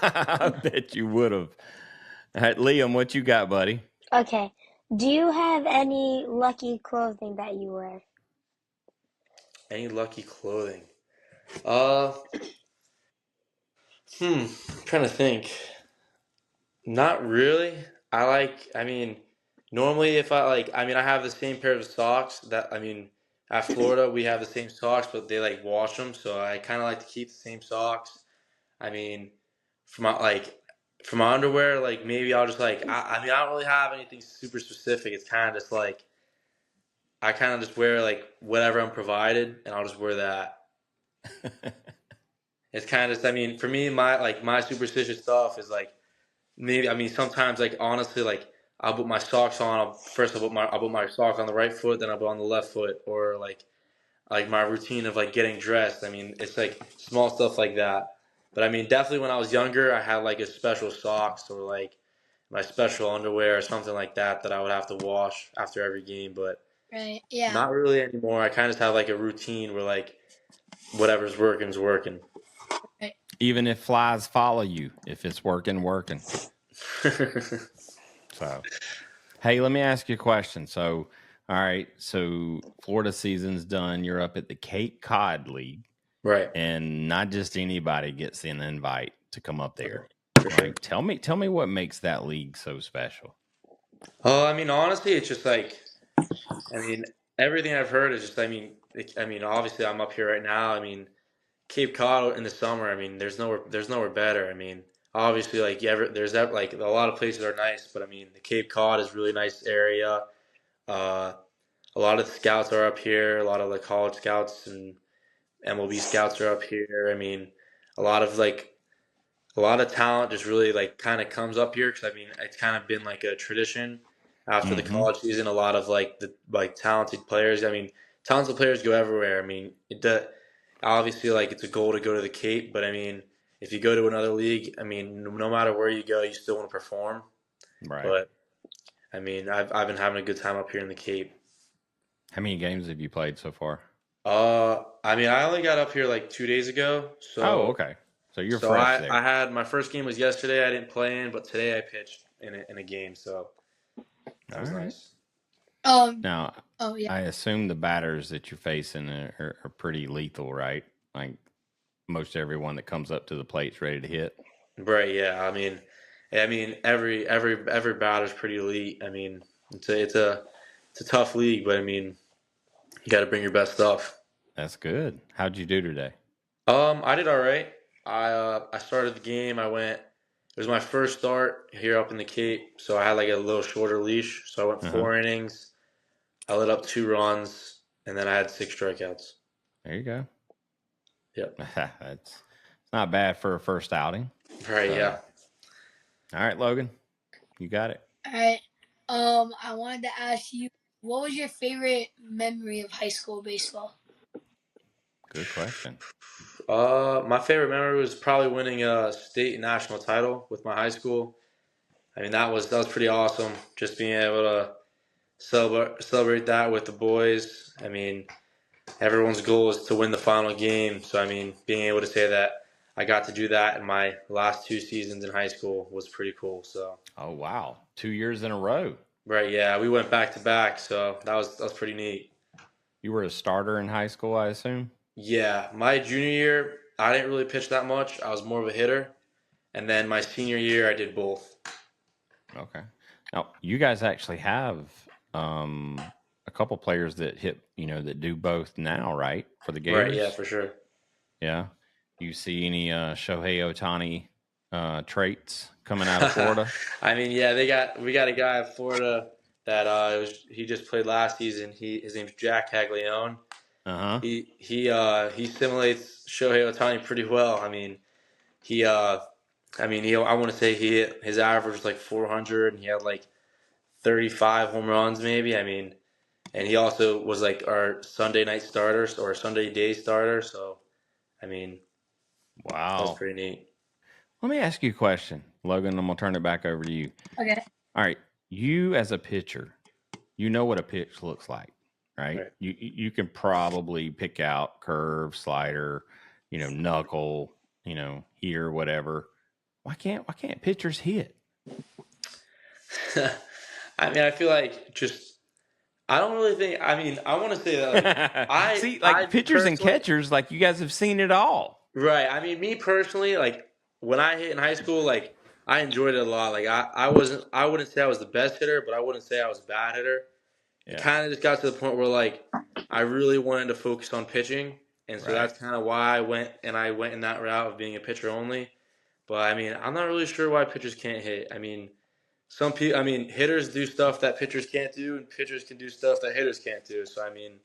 I bet you would have. All right, Liam, what you got, buddy? Okay. Do you have any lucky clothing that you wear? Any lucky clothing? Uh, I'm trying to think. Not really. I mean, normally if I like, I mean, I have the same pair of socks that, I mean, at Florida we have the same socks, but they like wash them, so I kind of like to keep the same socks. I mean, for my like for my underwear, like maybe I'll just like, I mean, I don't really have anything super specific. It's kind of just like I kind of just wear like whatever I'm provided, and I'll just wear that. It's kind of just, I mean, for me, my superstitious stuff is like. Maybe I mean sometimes like honestly like I'll put my socks on. I'll put my socks on the right foot, then I'll put on the left foot, or like my routine of like getting dressed. I mean it's like small stuff like that. But I mean definitely when I was younger, I had like a special socks or like my special underwear or something like that that I would have to wash after every game. But Right. Yeah. not really anymore. I kind of just have like a routine where like whatever's working is working. Right. Even if flies follow you, if it's working, working. So, hey, let me ask you a question. So, all right, so Florida season's done. You're up at the Cape Cod League, Right. and not just anybody gets an invite to come up there. For sure. Like, tell me what makes that league so special. Oh, I mean honestly, it's just like I mean, everything I've heard is just, I mean, obviously I'm up here right now. I mean, Cape Cod in the summer. I mean, there's nowhere better. I mean, obviously, like, there's that, like, a lot of places are nice, but I mean, the Cape Cod is a really nice area. Uh, a lot of the scouts are up here. A lot of the college scouts and MLB scouts are up here. I mean, a lot of like, a lot of talent just really like kind of comes up here because I mean, it's kind of been like a tradition. after the Mm-hmm. college season. A lot of talented players. I mean, talented players go everywhere. I mean, obviously it's a goal to go to the Cape, but I mean, if you go to another league, I mean, no matter where you go, you still want to perform. Right. But I mean, I've been having a good time up here in the Cape. How many games have you played so far? I mean, I only got up here 2 days ago, Oh, so okay. So you're so fresh I there. had my first game was yesterday. I didn't play in, but today I pitched in a game, so that All was right. nice. Now, Oh yeah. I assume the batters that you're facing are pretty lethal, right? Like most everyone that comes up to the plate's ready to hit. Right? Yeah. I mean, every batter's pretty elite. I mean, it's a tough league, but I mean, you got to bring your best stuff. That's good. How'd you do today? I did all right. I started the game. I went. It was my first start here up in the Cape, so I had a little shorter leash. So I went Uh-huh. 4 innings. I let up 2 runs, and then I had 6 strikeouts. There you go. Yep. It's not bad for a first outing. Right. So, Yeah. all right, Logan, you got it. All right. I wanted to ask you, what was your favorite memory of high school baseball? Good question. My favorite memory was probably winning a state and national title with my high school. I mean, that was pretty awesome. Just being able to celebrate that with the boys. I mean, everyone's goal is to win the final game. So I mean, being able to say that I got to do that in my last 2 seasons in high school was pretty cool. So. Oh wow, 2 years in a row. Right. Yeah, we went back to back, so that was pretty neat. You were a starter in high school, I assume. Yeah, my junior year, I didn't really pitch that much. I was more of a hitter. And then my senior year, I did both. Okay. Now you guys actually have a couple players that hit, that do both now, right? For the Gators. Right, yeah, for sure. Yeah. You see any Shohei Ohtani traits coming out of Florida? I mean, yeah, we got a guy in Florida that he just played last season. His name's Jack Caglione. Uh-huh. He simulates Shohei Ohtani pretty well. I want to say his average was 400, and he had 35 home runs maybe. I mean, and he also was our Sunday night starter or Sunday day starter. So, I mean, wow, that was pretty neat. Let me ask you a question, Logan. I'm gonna turn it back over to you. Okay. All right, you as a pitcher, you know what a pitch looks like, right? Right. You can probably pick out curve, slider, knuckle, here, whatever. Why can't pitchers hit? I mean, I feel I don't really think. I mean, I want to say that I see, I pitchers and catchers, you guys have seen it all. Right. I mean, me personally, when I hit in high school, I enjoyed it a lot. I wouldn't say I was the best hitter, but I wouldn't say I was a bad hitter. Yeah. It kind of just got to the point where I really wanted to focus on pitching, and so that's kind of why I went in that route of being a pitcher only. But I mean, I'm not really sure why pitchers can't hit. I mean, hitters do stuff that pitchers can't do, and pitchers can do stuff that hitters can't do. So I mean,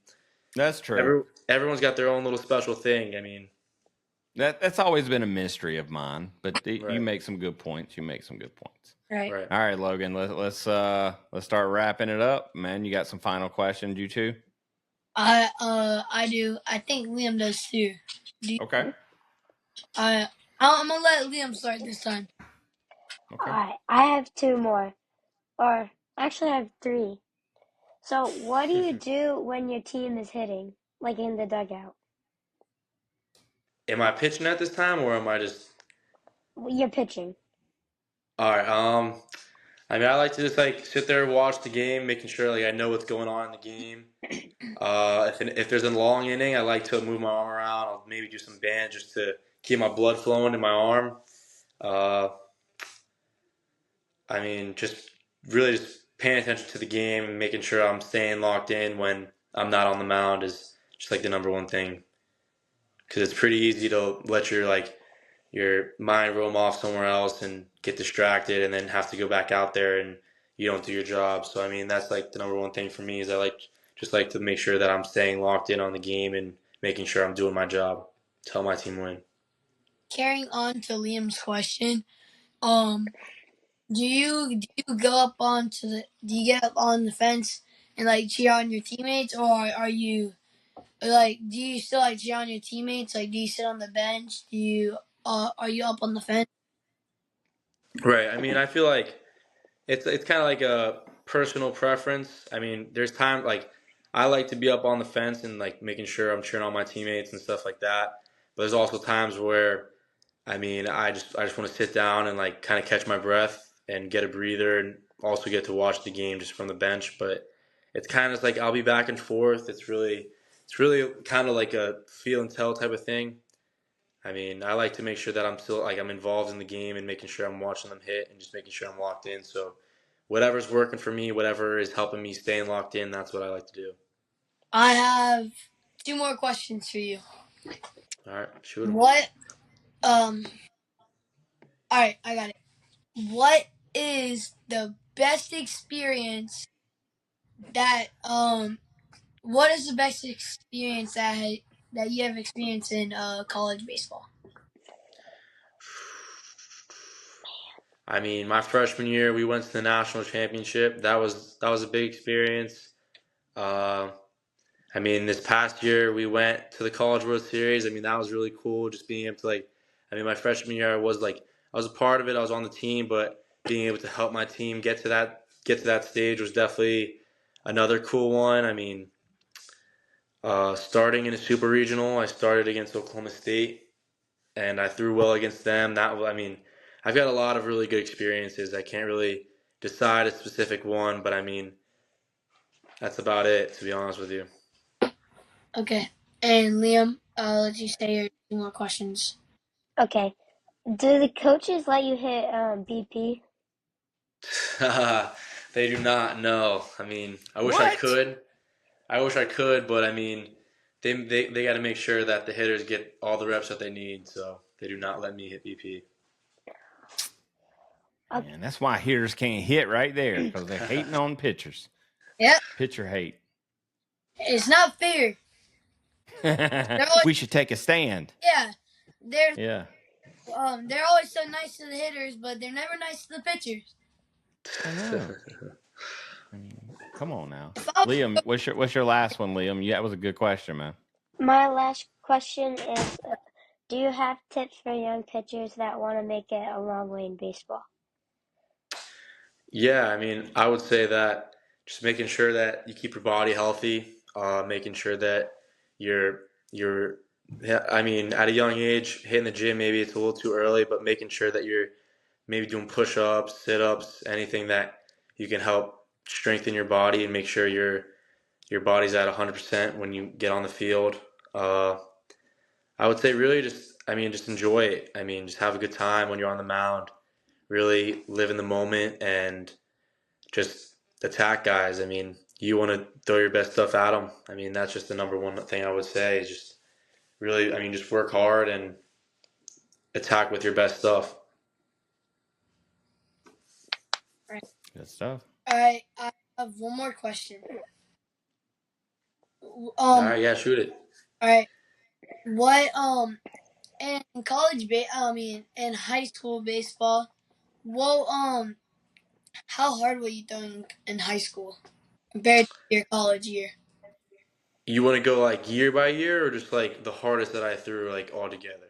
that's true. Everyone's got their own little special thing. I mean, that's always been a mystery of mine. But you make some good points. Right. All right, Logan. Let's start wrapping it up, man. You got some final questions, you too? I do. I think Liam does too. Okay. I'm gonna let Liam start this time. Okay. All right, I have 2 more, or actually, I have 3. So, what do you do when your team is hitting, in the dugout? Am I pitching at this time, or am I just? You're pitching. All right. I mean, I like to just sit there and watch the game, making sure I know what's going on in the game. If there's a long inning, I like to move my arm around. I'll maybe do some band just to keep my blood flowing in my arm. I mean, just really just paying attention to the game and making sure I'm staying locked in when I'm not on the mound is just the number one thing. Because it's pretty easy to let your mind roam off somewhere else and get distracted and then have to go back out there and you don't do your job. So, I mean, that's the number one thing for me is I like to make sure that I'm staying locked in on the game and making sure I'm doing my job to help my team win. Carrying on to Liam's question, Do you go up onto the? Do you get up on the fence and like cheer on your teammates, or are you like? Do you still like cheer on your teammates? Like, do you sit on the bench? Do you are you up on the fence? Right. I mean, I feel like it's kind of like a personal preference. I mean, there's time like I like to be up on the fence and like making sure I'm cheering on my teammates and stuff like that. But there's also times where I mean, I just want to sit down and like kind of catch my breath and get a breather and also get to watch the game just from the bench. But it's kind of like I'll be back and forth. It's really kind of like a feel and tell type of thing. I mean, I like to make sure that I'm still like I'm involved in the game and making sure I'm watching them hit and just making sure I'm locked in. So whatever's working for me, whatever is helping me staying locked in, that's what I like to do. I have 2 more questions for you. All right, shoot 'em. What? All right, I got it. What is the best experience that What is the best experience that you have experienced in college baseball? I mean, my freshman year, we went to the national championship. That was a big experience. Uh, I mean, this past year we went to the College World Series. I mean, that was really cool. Just being able to like, I mean, my freshman year I was a part of it. I was on the team, but being able to help my team get to that stage was definitely another cool one. I mean, starting in a super regional, I started against Oklahoma State, and I threw well against them. I mean, I've got a lot of really good experiences. I can't really decide a specific one, but I mean, that's about it, to be honest with you. Okay. And Liam, I'll let you say your 2 more questions. Okay. Do the coaches let you hit BP? They do not know. I mean, I wish I What? could. But I mean, they got to make sure that the hitters get all the reps that they need. So they do not let me hit BP. Okay. Man, that's why hitters can't hit right there because they're hating on pitchers. Yep. Pitcher hate. It's not fair. We should take a stand. Yeah. Yeah. They're always so nice to the hitters, but they're never nice to the pitchers. I know. I mean, come on now, If I was, Liam. What's your last one, Liam? Yeah, that was a good question, man. My last question is, do you have tips for young pitchers that want to make it a long way in baseball? Yeah, I mean, I would say that just making sure that you keep your body healthy, making sure that you're yeah, I mean, at a young age, hitting the gym maybe it's a little too early, but making sure that you're maybe doing push-ups, sit-ups, anything that you can help strengthen your body and make sure your body's at 100% when you get on the field. Uh, I would say really just enjoy it. I mean, just have a good time when you're on the mound. Really live in the moment and just attack guys. I mean, you want to throw your best stuff at them. I mean, that's just the number one thing I would say is just really, I mean, just work hard and attack with your best stuff. Good stuff. all right, I have 1 more question. All right, yeah, shoot it. All right. What in in high school baseball, what how hard were you throwing in high school compared to your college year? You want to go like year by year or just like the hardest that I threw like all together?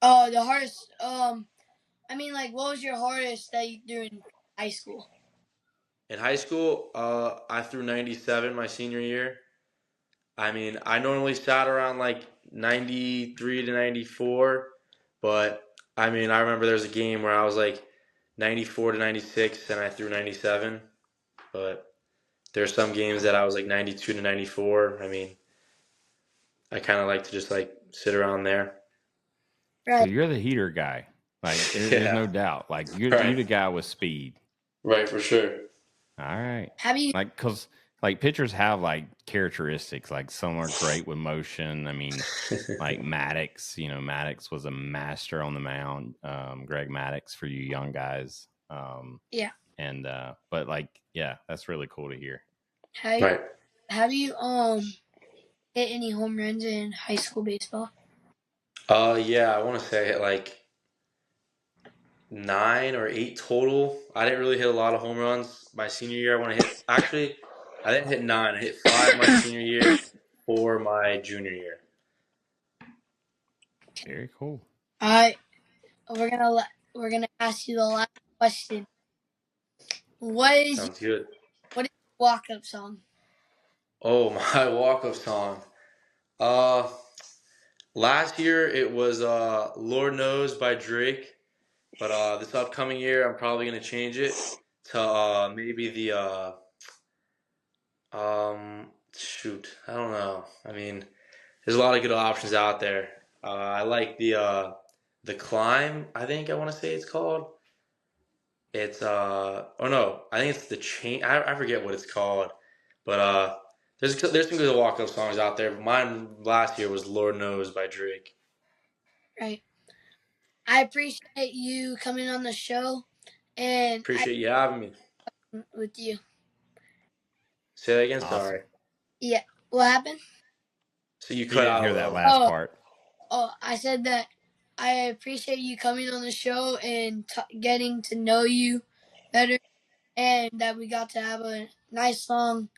Oh, the hardest. Like, what was your hardest that you threw in high school? In high school, I threw 97 my senior year. I mean, I normally sat around like 93 to 94, but I mean, I remember there was a game where I was like 94 to 96 and I threw 97, but there's some games that I was like 92 to 94. I mean, I kind of like to just like sit around there. So Right. you're the heater guy. Like there's Yeah, no doubt. Like you're right, the guy with speed. right, for sure. All right. How do you? Like because like pitchers have like characteristics. Like some are great with motion. I mean, like Maddox. Maddox was a master on the mound. Greg Maddox for you young guys. Yeah. And but like yeah, that's really cool to hear. Right. Have you hit any home runs in high school baseball? Yeah, I want to say like 9 or 8 total. I didn't really hit a lot of home runs my senior year. I didn't hit 9. I hit 5 my senior year, 4 my junior year. Very cool. All right, we're gonna ask you the last question. Sounds good. What is your walk-up song? Oh, my walk-up song. Last year it was Lord Knows by Drake, but this upcoming year I'm probably gonna change it to maybe the shoot, I don't know. I mean, there's a lot of good options out there. I like the Climb, I think I want to say it's called. It's oh no, I think it's the Chain. I forget what it's called, but there's some good walk-up songs out there. But mine last year was Lord Knows by Drake. Right. I appreciate you coming on the show, and Appreciate you having me. With you. Say that again. Awesome. Sorry. Yeah. What happened? So you You cut didn't out hear a that little. last part. Oh, I said that I appreciate you coming on the show and getting to know you better, and that we got to have a nice long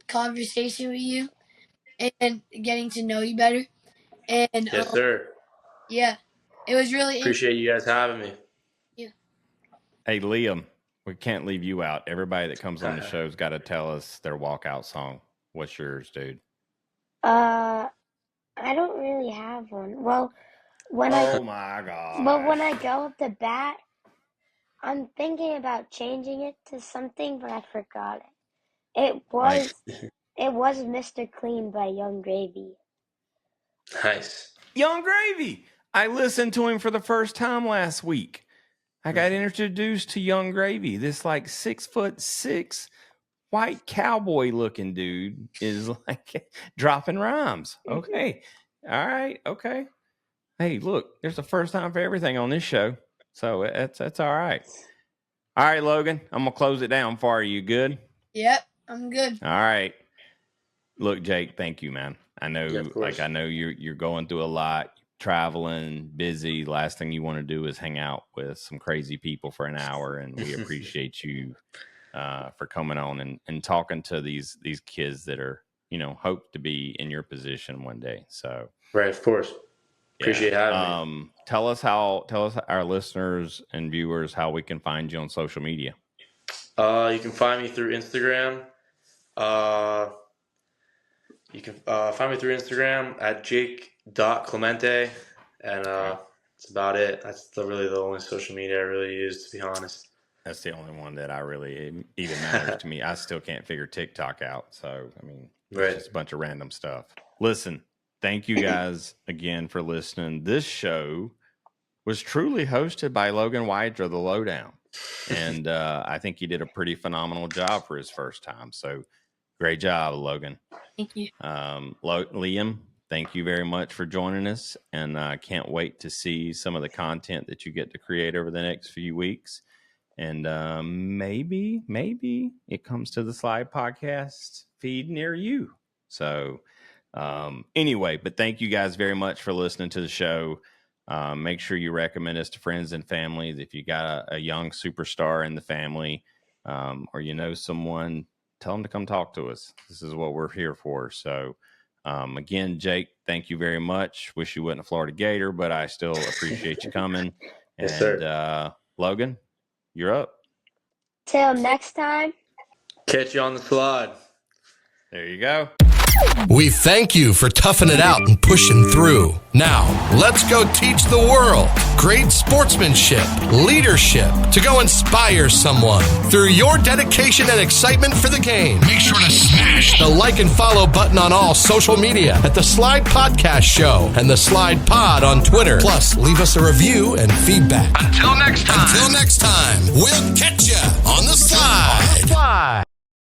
conversation with you and getting to know you better. And Yes, sir. yeah, it was really Appreciate you guys having me. Yeah. Hey, Liam, we can't leave you out. Everybody that comes on the show's got to tell us their walkout song. What's yours, dude? I don't really have one. Well, my God. Well, when I go up to bat, I'm thinking about changing it to something, but I forgot it. It was Mr. Clean by Young Gravy. Nice. Young Gravy. I listened to him for the first time last week. I got introduced to Young Gravy. This like 6'6" white cowboy looking dude is like dropping rhymes. Okay. All right. Okay. Hey, look, there's a first time for everything on this show. So that's all right. All right, Logan, I'm going to close it down for you. Good? Yep, I'm good. All right. Look, Jake, thank you, man. I know, Yeah, I know you're going through a lot, traveling, busy. Last thing you want to do is hang out with some crazy people for an hour. And we appreciate you for coming on and talking to these kids that are, hope to be in your position one day. So, right, of course. Appreciate having me. Tell us our listeners and viewers how we can find you on social media. You can find me through Instagram. You can find me through Instagram at jake.clemente, and that's about it. That's really the only social media I really use, to be honest. That's the only one that I really even matters to me. I still can't figure TikTok out. So, I mean, it's just a bunch of random stuff. Listen, thank you guys again for listening. This show was truly hosted by Logan Wydra, the Lowdown. And I think he did a pretty phenomenal job for his first time. So great job, Logan. Thank you. Liam, thank you very much for joining us. And I can't wait to see some of the content that you get to create over the next few weeks. And maybe it comes to the Slide Podcast feed near you. So anyway, but thank you guys very much for listening to the show. Make sure you recommend us to friends and families. If you got a young superstar in the family or someone, tell them to come talk to us. This is what we're here for. So again, Jake, thank you very much. Wish you wasn't a Florida Gator, but I still appreciate you coming. Yes, sir. And Logan, you're up. Till next time. Catch you on the slide. There you go. We thank you for toughing it out and pushing through. Now, let's go teach the world great sportsmanship, leadership, to go inspire someone through your dedication and excitement for the game. Make sure to smash the like and follow button on all social media at The Slide Podcast Show and The Slide Pod on Twitter. Plus, leave us a review and feedback. Until next time, we'll catch you on the slide.